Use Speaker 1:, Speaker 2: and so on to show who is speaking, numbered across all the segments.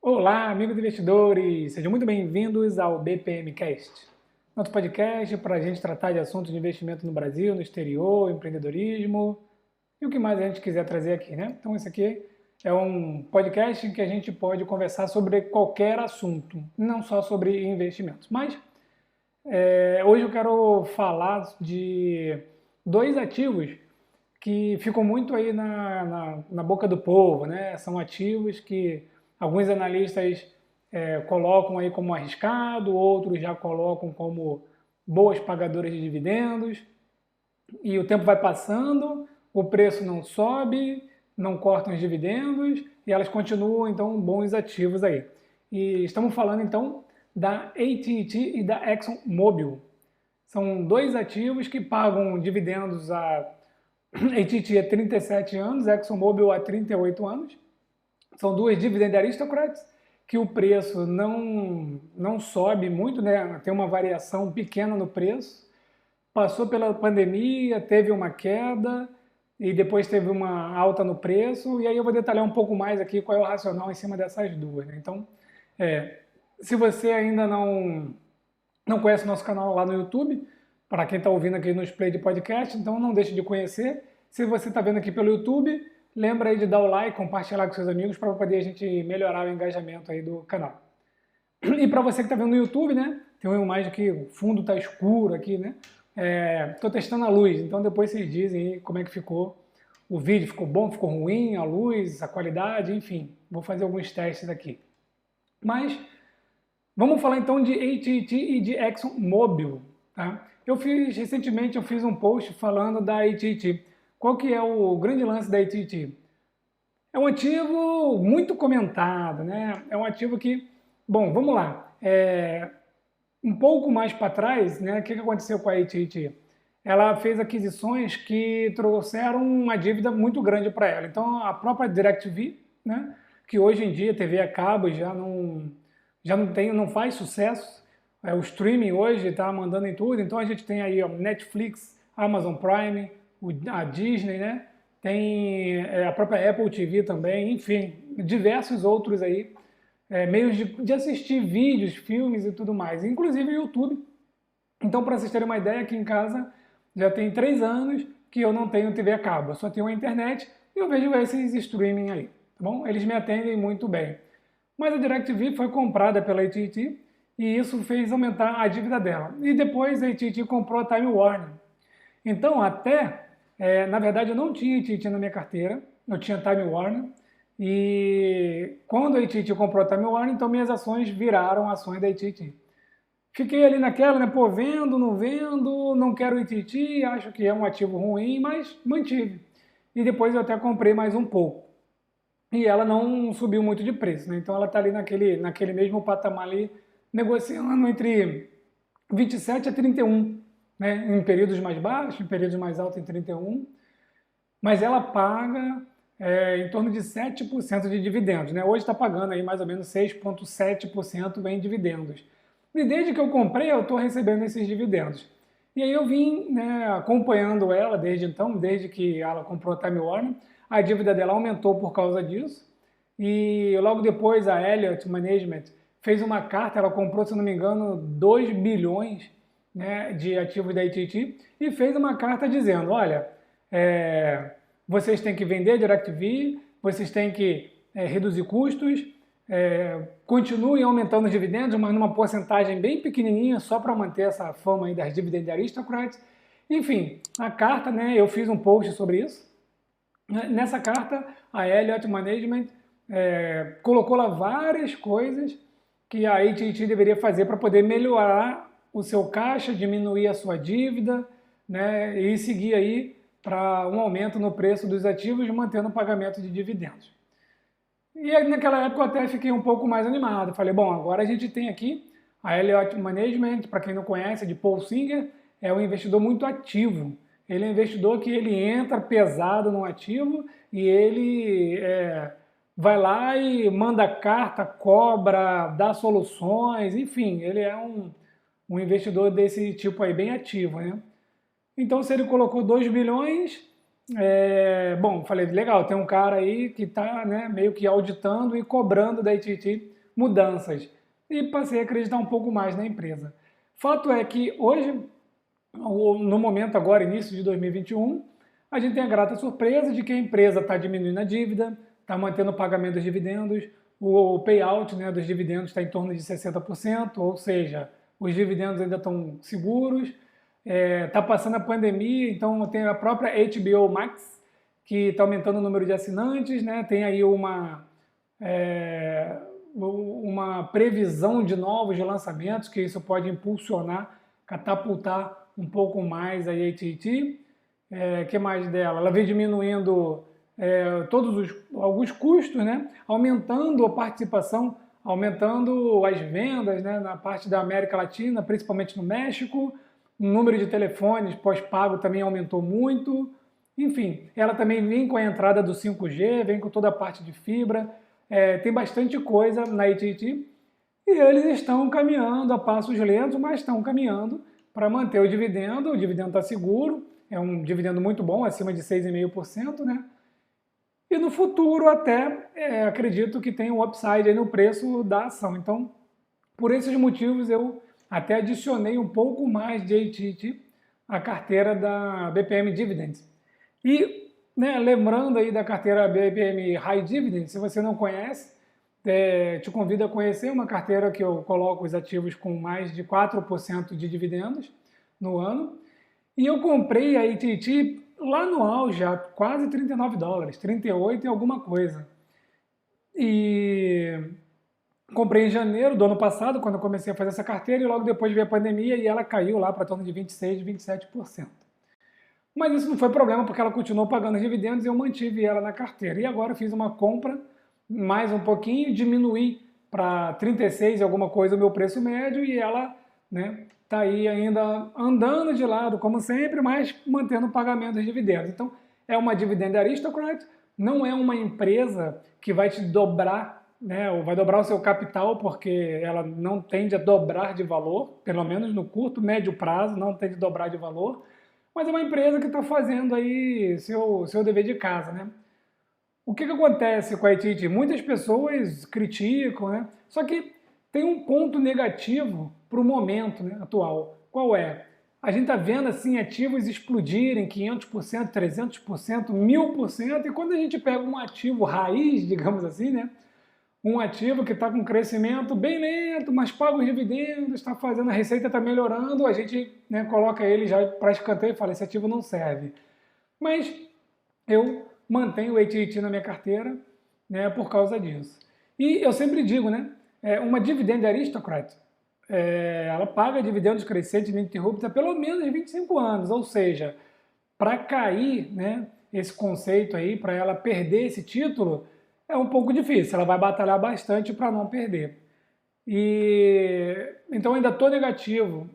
Speaker 1: Olá, amigos investidores! Sejam muito bem-vindos ao BPMcast, nosso podcast para a gente tratar de assuntos de investimento no Brasil, no exterior, empreendedorismo e o que mais a gente quiser trazer aqui, né? Então, esse aqui é um podcast em que a gente pode conversar sobre qualquer assunto, não só sobre investimentos. Mas hoje eu quero falar de dois ativos que ficam muito aí na boca do povo, né? São ativos que alguns analistas colocam aí como arriscado, outros já colocam como boas pagadoras de dividendos, e o tempo vai passando, o preço não sobe, não cortam os dividendos e elas continuam então bons ativos aí. E estamos falando então da AT&T e da ExxonMobil. São dois ativos que pagam dividendos a AT&T há 37 anos, ExxonMobil há 38 anos. São duas dividend aristocrats que o preço não sobe muito, né? Tem uma variação pequena no preço. Passou pela pandemia, teve uma queda e depois teve uma alta no preço. E aí eu vou detalhar um pouco mais aqui qual é o racional em cima dessas duas, né? Então, se você ainda não conhece o nosso canal lá no YouTube, para quem está ouvindo aqui nos play de podcast, então não deixe de conhecer. Se você está vendo aqui pelo YouTube, lembra aí de dar o like, compartilhar com seus amigos para poder a gente melhorar o engajamento aí do canal. E para você que está vendo no YouTube, né? Tem uma imagem que o fundo está escuro aqui, né? Estou testando a luz, então depois vocês dizem aí como é que ficou o vídeo. Ficou bom, ficou ruim, a luz, a qualidade, enfim. Vou fazer alguns testes aqui. Mas vamos falar então de AT&T e de ExxonMobil, tá? Recentemente eu fiz um post falando da AT&T. Qual que é o grande lance da AT&T? É um ativo muito comentado, né? É um ativo que, bom, vamos lá. Um pouco mais para trás, né? O que aconteceu com a AT&T? Ela fez aquisições que trouxeram uma dívida muito grande para ela. Então, a própria DirecTV, né? Que hoje em dia TV a cabo já não faz sucesso. O streaming hoje está mandando em tudo. Então, a gente tem aí ó, Netflix, Amazon Prime, a Disney, né? Tem a própria Apple TV também, enfim, diversos outros aí, meios de assistir vídeos, filmes e tudo mais, inclusive o YouTube. Então, para vocês terem uma ideia, aqui em casa já tem 3 anos que eu não tenho TV a cabo, eu só tenho a internet e eu vejo esses streaming aí, tá bom? Eles me atendem muito bem. Mas a DirecTV foi comprada pela AT&T e isso fez aumentar a dívida dela. E depois a AT&T comprou a Time Warner. Então, na verdade, eu não tinha AT&T na minha carteira, eu tinha Time Warner. E quando a AT&T comprou a Time Warner, então minhas ações viraram ações da AT&T. Fiquei ali naquela, né, pô, vendo, não quero AT&T, acho que é um ativo ruim, mas mantive. E depois eu até comprei mais um pouco. E ela não subiu muito de preço, né? Então ela está ali naquele mesmo patamar ali, negociando entre 27 a 31, né? Em períodos mais baixos, em períodos mais altos em 31. Mas ela paga em torno de 7% de dividendos, né? Hoje está pagando aí mais ou menos 6,7% em dividendos. E desde que eu comprei, eu estou recebendo esses dividendos. E aí eu vim, né, acompanhando ela desde então, desde que ela comprou a Time Warner. A dívida dela aumentou por causa disso. E logo depois a Elliott Management fez uma carta, ela comprou, se não me engano, 2 bilhões, né, de ativos da AT&T e fez uma carta dizendo, olha, vocês têm que vender DirecTV, vocês têm que reduzir custos, continuem aumentando os dividendos, mas numa porcentagem bem pequenininha, só para manter essa fama aí das dividend aristocrats. Enfim, a carta, né, eu fiz um post sobre isso. Nessa carta, a Elliott Management colocou lá várias coisas que a AT&T deveria fazer para poder melhorar o seu caixa, diminuir a sua dívida, né, e seguir aí para um aumento no preço dos ativos, mantendo o pagamento de dividendos. E aí, naquela época eu até fiquei um pouco mais animado. Falei, bom, agora a gente tem aqui a Elliott Management, para quem não conhece, de Paul Singer, é um investidor muito ativo. Ele é um investidor que ele entra pesado no ativo e ele vai lá e manda carta, cobra, dá soluções, enfim, ele é um investidor desse tipo aí, bem ativo, né? Então, se ele colocou 2 bilhões, bom, falei, legal, tem um cara aí que está, né, meio que auditando e cobrando da AT&T mudanças e passei a acreditar um pouco mais na empresa. Fato é que hoje, no momento agora, início de 2021, a gente tem a grata surpresa de que a empresa está diminuindo a dívida, está mantendo o pagamento dos dividendos, o payout, né, dos dividendos está em torno de 60%, ou seja, os dividendos ainda estão seguros, está passando a pandemia, então tem a própria HBO Max, que está aumentando o número de assinantes, né, tem aí uma previsão de novos lançamentos, que isso pode impulsionar, catapultar um pouco mais a AT&T. Que mais dela? Ela vem diminuindo alguns custos, né? Aumentando a participação, aumentando as vendas, né? Na parte da América Latina, principalmente no México. O número de telefones pós-pago também aumentou muito. Enfim, ela também vem com a entrada do 5G, vem com toda a parte de fibra. Tem bastante coisa na AT&T e eles estão caminhando a passos lentos, mas estão caminhando para manter o dividendo está seguro, é um dividendo muito bom, acima de 6,5%, né? E no futuro até acredito que tem um upside aí no preço da ação. Então, por esses motivos, eu até adicionei um pouco mais de AT&T à carteira da BPM Dividends. E, né, lembrando aí da carteira BPM High Dividend, se você não conhece, te convido a conhecer uma carteira que eu coloco os ativos com mais de 4% de dividendos no ano. E eu comprei a AT&T lá no auge, a quase $39, 38 e alguma coisa. E comprei em janeiro do ano passado, quando eu comecei a fazer essa carteira, e logo depois veio a pandemia e ela caiu lá para torno de 26%, 27%. Mas isso não foi problema, porque ela continuou pagando os dividendos e eu mantive ela na carteira. E agora eu fiz uma compra, mais um pouquinho, diminuí para 36 e alguma coisa o meu preço médio e ela, né, tá aí ainda andando de lado, como sempre, mas mantendo o pagamento dos dividendos. Então, é uma Dividend Aristocrat, não é uma empresa que vai te dobrar, né, ou vai dobrar o seu capital, porque ela não tende a dobrar de valor, pelo menos no curto, médio prazo, não tende a dobrar de valor, mas é uma empresa que está fazendo aí seu dever de casa, né? O que acontece com a AT&T? Muitas pessoas criticam, né? Só que tem um ponto negativo para o momento, né, atual. Qual é? A gente está vendo assim ativos explodirem 500%, 300%, 1000%, e quando a gente pega um ativo raiz, digamos assim, né? Um ativo que está com crescimento bem lento, mas paga os dividendos, está fazendo, a receita está melhorando, a gente, né, coloca ele já para escanteio e fala, esse ativo não serve. Mas eu mantenho o AT&T na minha carteira, né, por causa disso. E eu sempre digo, né, uma Dividend Aristocrat, ela paga dividendos crescentes ininterruptos há pelo menos 25 anos, ou seja, para cair, né, esse conceito aí, para ela perder esse título, é um pouco difícil, ela vai batalhar bastante para não perder. E então ainda estou negativo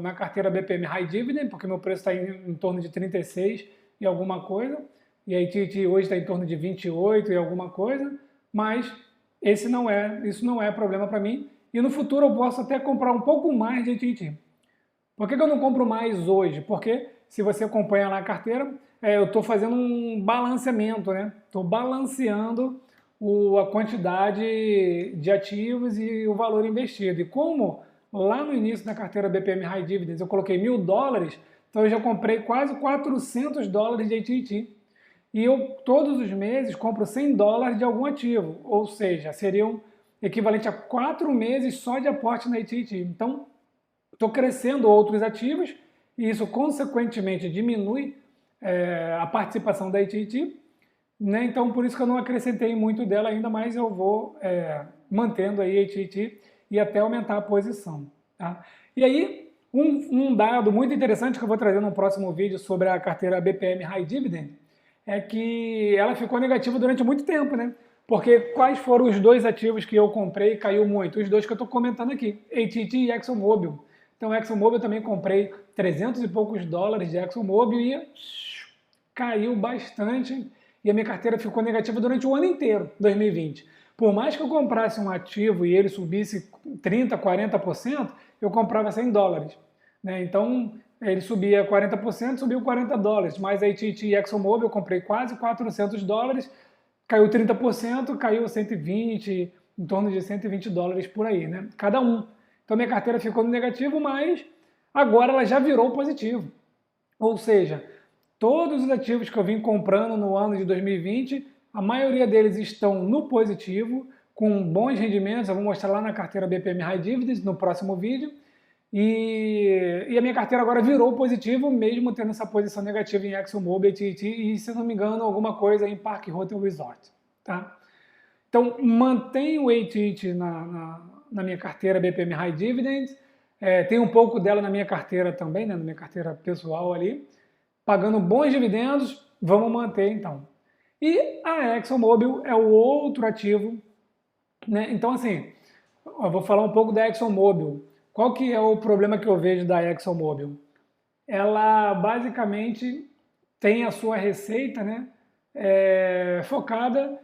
Speaker 1: na carteira BPM High Dividend, porque meu preço está em torno de 36 e alguma coisa, e a AT&T hoje está em torno de 28 e alguma coisa, mas isso não é problema para mim, e no futuro eu posso até comprar um pouco mais de AT&T. Por que eu não compro mais hoje? Porque se você acompanha lá a carteira, eu estou fazendo um balanceamento, né? Estou balanceando a quantidade de ativos e o valor investido. E como lá no início da carteira BPM High Dividends eu coloquei $1.000, então eu já comprei quase $400 de AT&T. E eu todos os meses compro $100 de algum ativo, ou seja, seriam equivalente a 4 meses só de aporte na AT&T. Então, estou crescendo outros ativos e isso consequentemente diminui a participação da AT&T, né? Então por isso que eu não acrescentei muito dela ainda, mas eu vou mantendo aí a AT&T e até aumentar a posição. Tá? E aí um dado muito interessante que eu vou trazer no próximo vídeo sobre a carteira BPM High Dividend é que ela ficou negativa durante muito tempo, né? Porque quais foram os dois ativos que eu comprei e caiu muito? Os dois que eu estou comentando aqui, AT&T e ExxonMobil. Então, ExxonMobil eu também comprei 300 e poucos dólares de ExxonMobil e caiu bastante e a minha carteira ficou negativa durante o ano inteiro, 2020. Por mais que eu comprasse um ativo e ele subisse 30%, 40%, eu comprava $100. Né? Então, ele subia 40%, subiu $40. Mas a AT&T e ExxonMobil eu comprei quase $400, caiu 30%, caiu 120%, em torno de 120 dólares por aí, né? Cada um. Então minha carteira ficou no negativo, mas agora ela já virou positivo. Ou seja, todos os ativos que eu vim comprando no ano de 2020, a maioria deles estão no positivo, com bons rendimentos. Eu vou mostrar lá na carteira BPM High Dividends no próximo vídeo. E a minha carteira agora virou positivo, mesmo tendo essa posição negativa em ExxonMobil, AT&T e, se não me engano, alguma coisa em Park Hotel Resort. Tá? Então, mantenho o AT&T na minha carteira BPM High Dividends, tem um pouco dela na minha carteira também, né, na minha carteira pessoal ali, pagando bons dividendos, vamos manter então. E a ExxonMobil é o outro ativo, né? Então, assim, eu vou falar um pouco da ExxonMobil. Qual que é o problema que eu vejo da ExxonMobil? Ela basicamente tem a sua receita, né, focada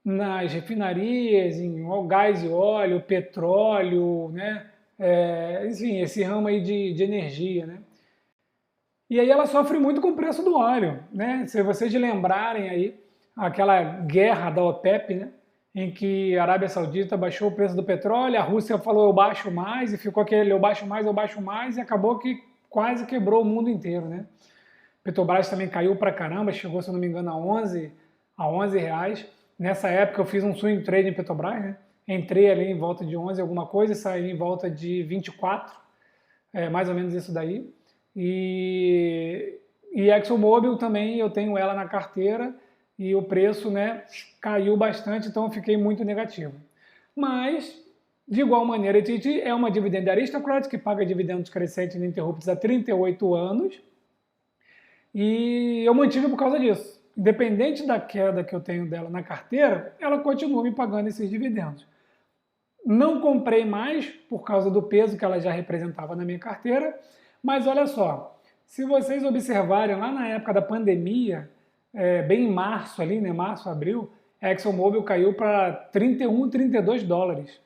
Speaker 1: nas refinarias, em gás e óleo, petróleo, né, enfim, esse ramo aí de energia, né. E aí ela sofre muito com o preço do óleo, né? Se vocês lembrarem aí, aquela guerra da OPEP, né? Em que a Arábia Saudita baixou o preço do petróleo, a Rússia falou eu baixo mais, e ficou aquele eu baixo mais, e acabou que quase quebrou o mundo inteiro, né? Petrobras também caiu pra caramba, chegou, se eu não me engano, a 11 reais. Nessa época eu fiz um swing trade em Petrobras, né? Entrei ali em volta de 11 alguma coisa e saí em volta de 24, mais ou menos isso daí. E ExxonMobil também eu tenho ela na carteira e o preço, né, caiu bastante, então eu fiquei muito negativo. Mas, de igual maneira, a AT&T é uma Dividend Aristocrat que paga dividendos crescentes ininterruptos há 38 anos e eu mantive por causa disso. Independente da queda que eu tenho dela na carteira, ela continua me pagando esses dividendos. Não comprei mais por causa do peso que ela já representava na minha carteira, mas olha só, se vocês observarem lá na época da pandemia, bem em março ali, né, março, abril, a ExxonMobil caiu para 31, 32 dólares.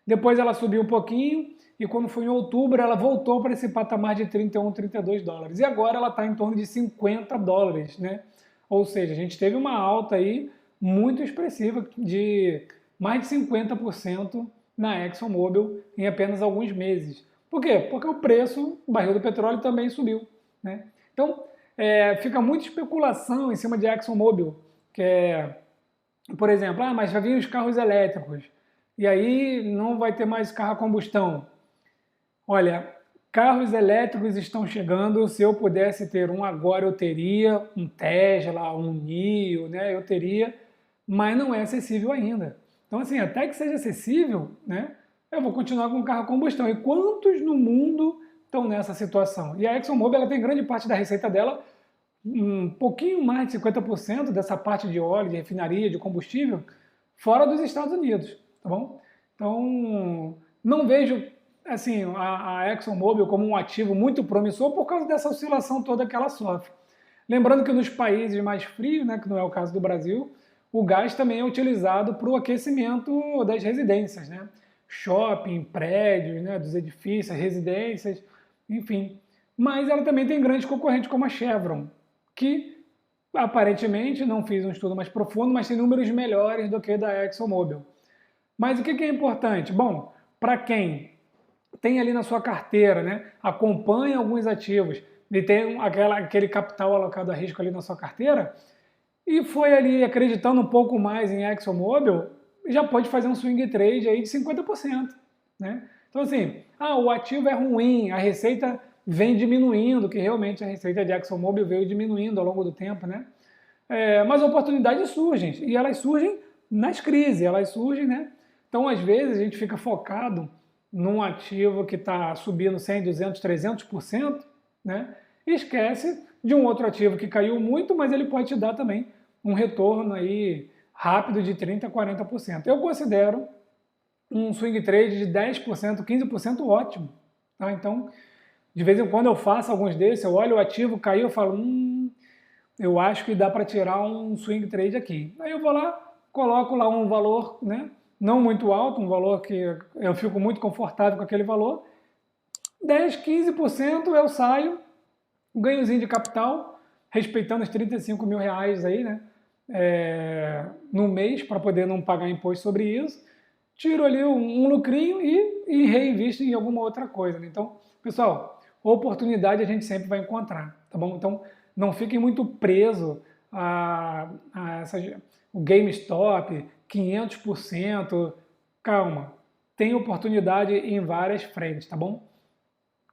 Speaker 1: Depois ela subiu um pouquinho e quando foi em outubro ela voltou para esse patamar de 31, 32 dólares. E agora ela está em torno de 50 dólares, né? Ou seja, a gente teve uma alta aí muito expressiva de mais de 50% na ExxonMobil em apenas alguns meses. Por quê? Porque o preço, o barril do petróleo também subiu, né? Então, fica muita especulação em cima de ExxonMobil, que é, por exemplo, mas já vinham os carros elétricos, e aí não vai ter mais carro a combustão. Olha, carros elétricos estão chegando, se eu pudesse ter um agora eu teria, um Tesla, um NIO, né, eu teria, mas não é acessível ainda. Então assim, até que seja acessível, né, eu vou continuar com o carro a combustão. E quantos no mundo estão nessa situação? E a ExxonMobil ela tem grande parte da receita dela, um pouquinho mais de 50% dessa parte de óleo, de refinaria, de combustível, fora dos Estados Unidos, tá bom? Então, não vejo assim a ExxonMobil como um ativo muito promissor por causa dessa oscilação toda que ela sofre. Lembrando que nos países mais frios, né, que não é o caso do Brasil, o gás também é utilizado para o aquecimento das residências, né? Shopping, prédios, né, dos edifícios, residências, enfim. Mas ela também tem grandes concorrentes como a Chevron, que aparentemente, não fiz um estudo mais profundo, mas tem números melhores do que da ExxonMobil. Mas o que é importante? Bom, para quem tem ali na sua carteira, né, acompanha alguns ativos e tem aquele capital alocado a risco ali na sua carteira, e foi ali acreditando um pouco mais em ExxonMobil, já pode fazer um swing trade aí de 50%. Né? Então assim, o ativo é ruim, a receita vem diminuindo, que realmente a receita de ExxonMobil veio diminuindo ao longo do tempo, né? Mas oportunidades surgem, e elas surgem nas crises, elas surgem, né? Então às vezes a gente fica focado num ativo que está subindo 100, 200, 300%, né? E esquece de um outro ativo que caiu muito, mas ele pode te dar também um retorno aí rápido de 30%, 40%. Eu considero um swing trade de 10%, 15% ótimo. Tá? Então, de vez em quando eu faço alguns desses, eu olho o ativo, caiu, eu falo, eu acho que dá para tirar um swing trade aqui. Aí eu vou lá, coloco lá um valor, né, não muito alto, um valor que eu fico muito confortável com aquele valor, 10, 15% eu saio, ganhozinho de capital, respeitando os 35 mil reais aí, né, no mês, para poder não pagar imposto sobre isso, tiro ali um lucrinho e reinvisto em alguma outra coisa, né? Então, pessoal, oportunidade a gente sempre vai encontrar, tá bom? Então, não fiquem muito presos o GameStop, 500%, calma, tem oportunidade em várias frentes, tá bom?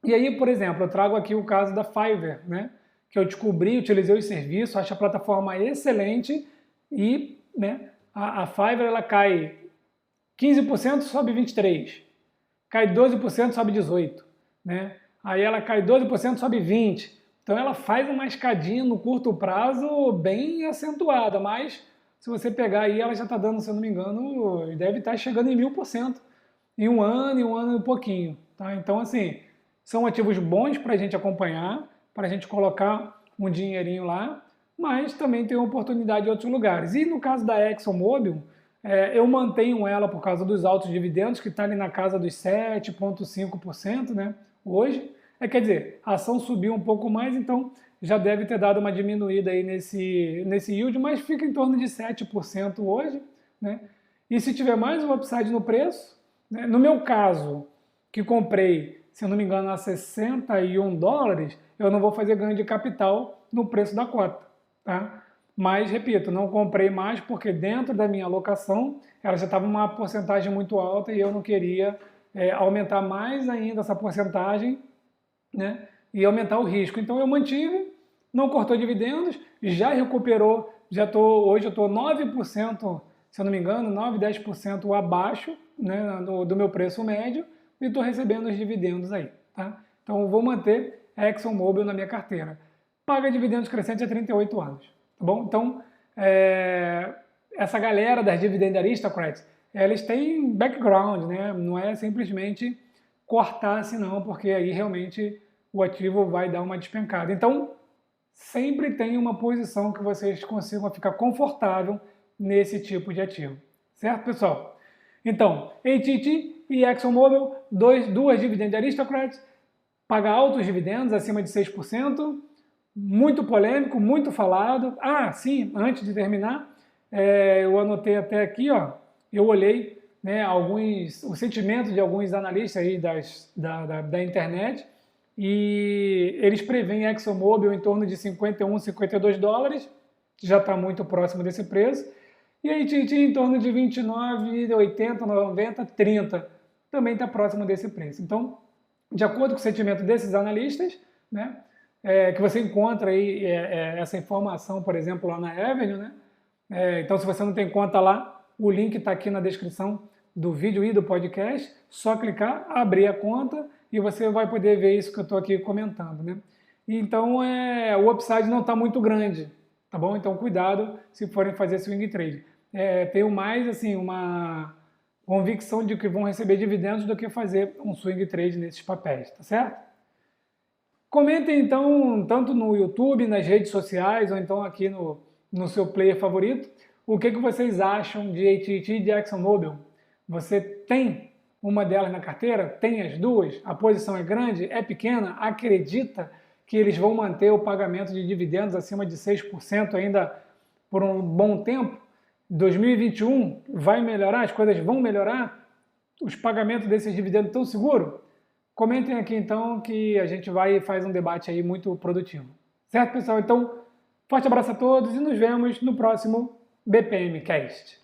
Speaker 1: E aí, por exemplo, eu trago aqui o caso da Fiverr, né? Que eu descobri, utilizei o serviço, acho a plataforma excelente e, né, a Fiverr ela cai 15%, sobe 23%, cai 12%, sobe 18%, né? Aí ela cai 12%, sobe 20%. Então ela faz uma escadinha no curto prazo bem acentuada, mas se você pegar aí, ela já está dando, se eu não me engano, deve estar chegando em 1000% em um ano e pouquinho, tá? Então, assim, são ativos bons para a gente acompanhar, para a gente colocar um dinheirinho lá, mas também tem oportunidade em outros lugares. E no caso da ExxonMobil, eu mantenho ela por causa dos altos dividendos, que está ali na casa dos 7,5%, né, hoje. Quer dizer, a ação subiu um pouco mais, então já deve ter dado uma diminuída aí nesse yield, mas fica em torno de 7% hoje, né? E se tiver mais um upside no preço, né, no meu caso, que comprei, se eu não me engano, a $61, eu não vou fazer ganho de capital no preço da cota, tá? Mas, repito, não comprei mais porque dentro da minha alocação ela já estava uma porcentagem muito alta e eu não queria aumentar mais ainda essa porcentagem, né, e aumentar o risco. Então eu mantive, não cortou dividendos, já recuperou, hoje eu estou 9%, se eu não me engano, 9, 10% abaixo, né, do meu preço médio e estou recebendo os dividendos aí. Tá? Então eu vou manter a ExxonMobil na minha carteira. Paga dividendos crescentes há 38 anos. Tá bom? Então, essa galera das dividend aristocrats, eles têm background, né? Não é simplesmente cortar assim não, porque aí realmente o ativo vai dar uma despencada. Então, sempre tem uma posição que vocês consigam ficar confortável nesse tipo de ativo. Certo, pessoal? Então, AT&T e ExxonMobil, duas dividend aristocrats, paga altos dividendos, acima de 6%, muito polêmico, muito falado. Ah, sim, antes de terminar, eu anotei até aqui, ó, eu olhei, né, o sentimento de alguns analistas aí da internet, e eles preveem a ExxonMobil em torno de 51, 52 dólares, já está muito próximo desse preço, e a AT&T em torno de 29, 80, 90, 30, também está próximo desse preço. Então, de acordo com o sentimento desses analistas, né, que você encontra aí essa informação, por exemplo, lá na Avenue, né? Então, se você não tem conta lá, o link está aqui na descrição do vídeo e do podcast. Só clicar, abrir a conta e você vai poder ver isso que eu estou aqui comentando, né? Então, o upside não está muito grande, tá bom? Então, cuidado se forem fazer swing trade. Tenho mais, assim, uma convicção de que vão receber dividendos do que fazer um swing trade nesses papéis, tá certo? Comentem então, tanto no YouTube, nas redes sociais, ou então aqui no seu player favorito, o que vocês acham de AT&T e de ExxonMobil. Você tem uma delas na carteira? Tem as duas? A posição é grande? É pequena? Acredita que eles vão manter o pagamento de dividendos acima de 6% ainda por um bom tempo? 2021 vai melhorar? As coisas vão melhorar? Os pagamentos desses dividendos estão seguros? Comentem aqui então que a gente vai e faz um debate aí muito produtivo. Certo, pessoal? Então, forte abraço a todos e nos vemos no próximo BPM Cast.